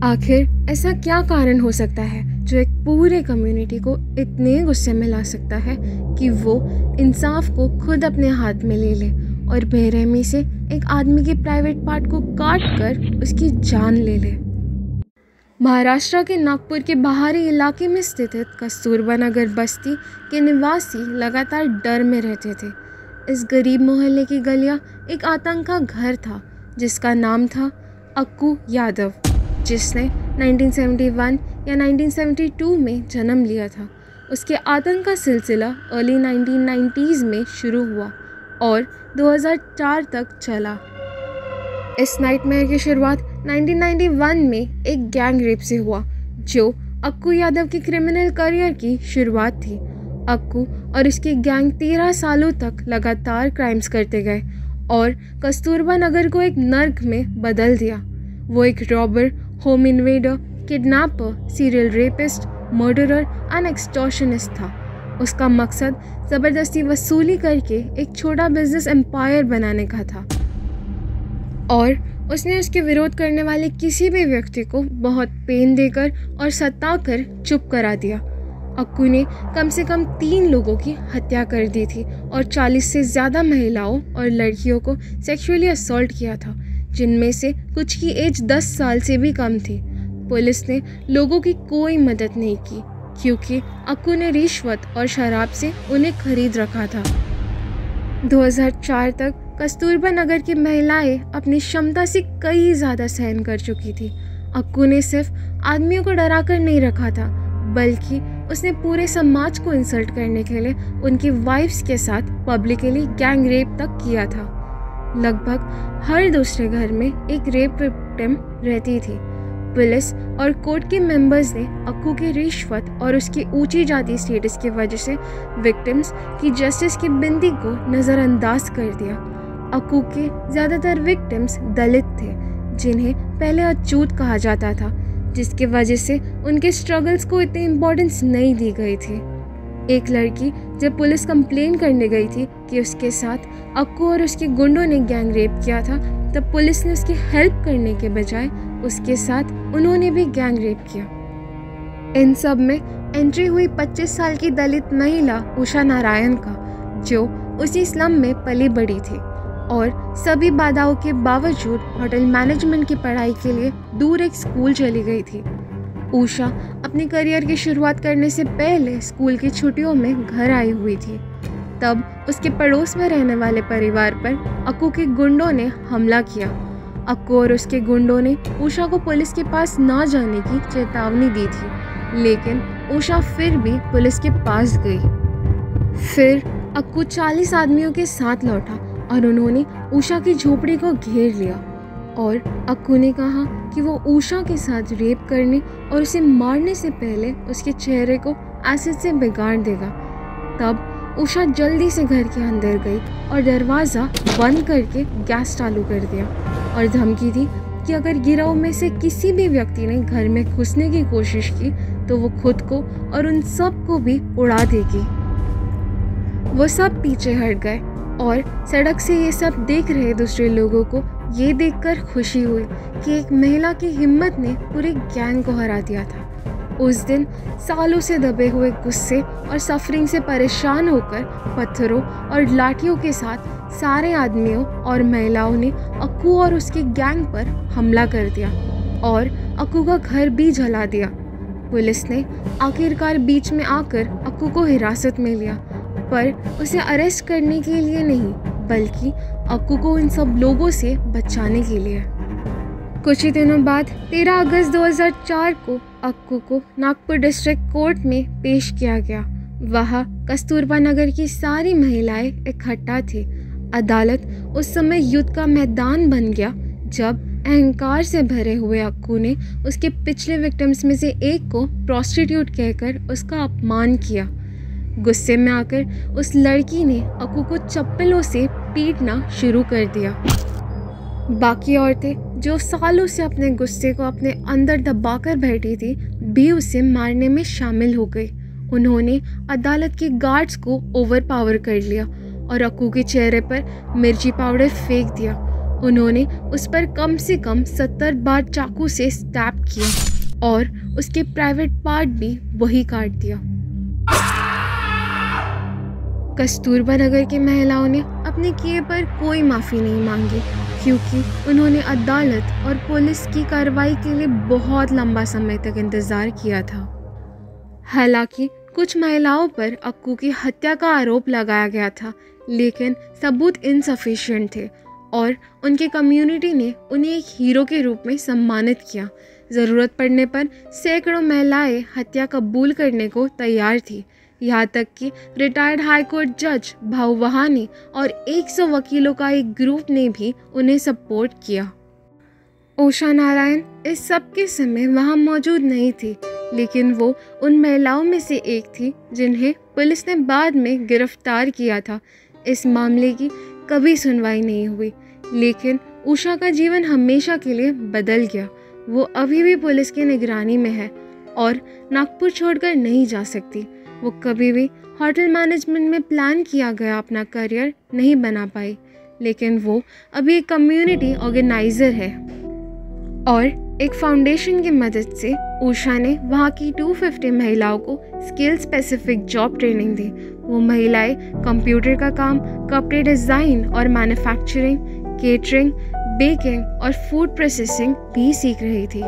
आखिर ऐसा क्या कारण हो सकता है जो एक पूरे कम्युनिटी को इतने गुस्से में ला सकता है कि वो इंसाफ को खुद अपने हाथ में ले ले और बेरहमी से एक आदमी के प्राइवेट पार्ट को काट कर उसकी जान ले ले। महाराष्ट्र के नागपुर के बाहरी इलाके में स्थित कस्तूरबा नगर बस्ती के निवासी लगातार डर में रहते थे। इस गरीब मोहल्ले की गलियां एक आतंक का घर था जिसका नाम था अक्कू यादव, जिसने 1971 या 1972 में जन्म लिया था। उसके आतंक का सिलसिला अर्ली 1990s में शुरू हुआ और 2004 तक चला। इस नाइटमेयर की शुरुआत 1991 में एक गैंग रेप से हुआ जो अक्कू यादव के क्रिमिनल करियर की शुरुआत थी। अक्कू और उसकी गैंग 13 सालों तक लगातार क्राइम्स करते गए और कस्तूरबा नगर को एक नर्क में बदल दिया। वो एक robber, home invader, kidnapper, serial rapist, murderer and extortionist था। उसका मकसद ज़बरदस्ती वसूली करके एक छोटा बिजनेस एम्पायर बनाने का था और उसने उसके विरोध करने वाले किसी भी व्यक्ति को बहुत पेन देकर और सताकर चुप करा दिया। अक्कू ने कम से कम 3 लोगों की हत्या कर दी थी और 40 से ज़्यादा महिलाओं और लड़कियों को सेक्सुअली असॉल्ट किया था, जिनमें से कुछ की एज 10 साल से भी कम थी। पुलिस ने लोगों की कोई मदद नहीं की क्योंकि अक्कू ने रिश्वत और शराब से उन्हें खरीद रखा था। 2004 तक कस्तूरबा नगर की महिलाएं अपनी क्षमता से कई ज़्यादा सहन कर चुकी थी। अक्कू ने सिर्फ आदमियों को डराकर नहीं रखा था, बल्कि उसने पूरे समाज को इंसल्ट करने के लिए उनकी वाइफ्स के साथ पब्लिकली गैंग रेप तक किया था। लगभग हर दूसरे घर में एक रेप विक्टिम रहती थी। पुलिस और कोर्ट के मेंबर्स ने अक्कू की रिश्वत और उसकी ऊंची जाति स्टेटस की वजह से विक्टिम्स की जस्टिस की बिंदी को नज़रअंदाज कर दिया। अक्कू के ज़्यादातर विक्टिम्स दलित थे, जिन्हें पहले अछूत कहा जाता था, जिसकी वजह से उनके स्ट्रगल्स को इतनी इम्पोर्टेंस नहीं दी गई थी। एक लड़की जब पुलिस कंप्लेन करने गई थी कि उसके साथ अक्कू और उसके गुंडों ने गैंग रेप किया था, तब पुलिस ने उसकी हेल्प करने के बजाय उसके साथ उन्होंने भी गैंग रेप किया। इन सब में एंट्री हुई 25 साल की दलित महिला उषा नारायण का, जो उसी स्लम में पली बड़ी थी और सभी बाधाओं के बावजूद होटल मैनेजमेंट की पढ़ाई के लिए दूर एक स्कूल चली गई थी। उषा अपने करियर की शुरुआत करने से पहले स्कूल की छुट्टियों में घर आई हुई थी। तब उसके पड़ोस में रहने वाले परिवार पर अक्कू के गुंडों ने हमला किया। अक्कू और उसके गुंडों ने उषा को पुलिस के पास ना जाने की चेतावनी दी थी, लेकिन उषा फिर भी पुलिस के पास गई। फिर अक्कू 40 आदमियों के साथ लौटा और उन्होंने उषा की झोपड़ी को घेर लिया और अक्कू ने कहा कि वो उषा के साथ रेप करने और उसे मारने से पहले उसके चेहरे को एसिड से बिगाड़ देगा। तब उषा जल्दी से घर के अंदर गई और दरवाज़ा बंद करके गैस चालू कर दिया और धमकी दी कि अगर गिरोह में से किसी भी व्यक्ति ने घर में घुसने की कोशिश की तो वो खुद को और उन सब को भी उड़ा देगी। वो सब पीछे हट गए और सड़क से ये सब देख रहे दूसरे लोगों को ये देखकर खुशी हुई कि एक महिला की हिम्मत ने पूरे गैंग को हरा दिया था। उस दिन सालों से दबे हुए गुस्से और सफरिंग से परेशान होकर पत्थरों और लाठियों के साथ सारे आदमियों और महिलाओं ने अक्कू और उसके गैंग पर हमला कर दिया और अक्कू का घर भी जला दिया। पुलिस ने आखिरकार बीच में आकर अक्कू को हिरासत में लिया, पर उसे अरेस्ट करने के लिए नहीं, बल्कि अक्कू को इन सब लोगों से बचाने के लिए। कुछ ही दिनों बाद 13 अगस्त 2004 को अक्कू को नागपुर डिस्ट्रिक्ट कोर्ट में पेश किया गया। वहाँ कस्तूरबा नगर की सारी महिलाएं इकट्ठा थी। अदालत उस समय युद्ध का मैदान बन गया जब अहंकार से भरे हुए अक्कू ने उसके पिछले विक्टिम्स में से एक को प्रोस्टिट्यूट कहकर उसका अपमान किया। गुस्से में आकर उस लड़की ने अक्कू को चप्पलों से पीटना शुरू कर दिया। बाकी औरतें जो सालों से अपने गुस्से को अपने अंदर दबाकर बैठी थी भी उसे मारने में शामिल हो गई। उन्होंने अदालत के गार्ड्स को ओवरपावर कर लिया और अक्कू के चेहरे पर मिर्ची पाउडर फेंक दिया उन्होंने उस पर कम से कम 70 बार चाकू से स्टैब किया और उसके प्राइवेट पार्ट भी वही काट दिया। कस्तूरबा नगर की महिलाओं ने अपने किए पर कोई माफ़ी नहीं मांगी, क्योंकि उन्होंने अदालत और पुलिस की कार्रवाई के लिए बहुत लंबा समय तक इंतज़ार किया था। हालांकि कुछ महिलाओं पर अक्कू की हत्या का आरोप लगाया गया था, लेकिन सबूत इनसफिशिएंट थे और उनके कम्युनिटी ने उन्हें एक हीरो के रूप में सम्मानित किया। ज़रूरत पड़ने पर सैकड़ों महिलाएं हत्या कबूल करने को तैयार थी, यहाँ तक कि रिटायर्ड हाई कोर्ट जज भाऊ वहानी और 100 वकीलों का एक ग्रुप ने भी उन्हें सपोर्ट किया। उषा नारायण इस सब के समय वहाँ मौजूद नहीं थी, लेकिन वो उन महिलाओं में से एक थी जिन्हें पुलिस ने बाद में गिरफ्तार किया था। इस मामले की कभी सुनवाई नहीं हुई, लेकिन उषा का जीवन हमेशा के लिए बदल गया। वो अभी भी पुलिस की निगरानी में है और नागपुर छोड़कर नहीं जा सकती। वो कभी भी होटल मैनेजमेंट में प्लान किया गया अपना करियर नहीं बना पाई, लेकिन वो अभी एक कम्युनिटी ऑर्गेनाइज़र है और एक फाउंडेशन की मदद से उषा ने वहाँ की 250 महिलाओं को स्किल स्पेसिफिक जॉब ट्रेनिंग दी। वो महिलाएं कंप्यूटर का काम, कपड़े डिज़ाइन और मैन्युफैक्चरिंग, केटरिंग, बेकिंग और फूड प्रोसेसिंग भी सीख रही थी।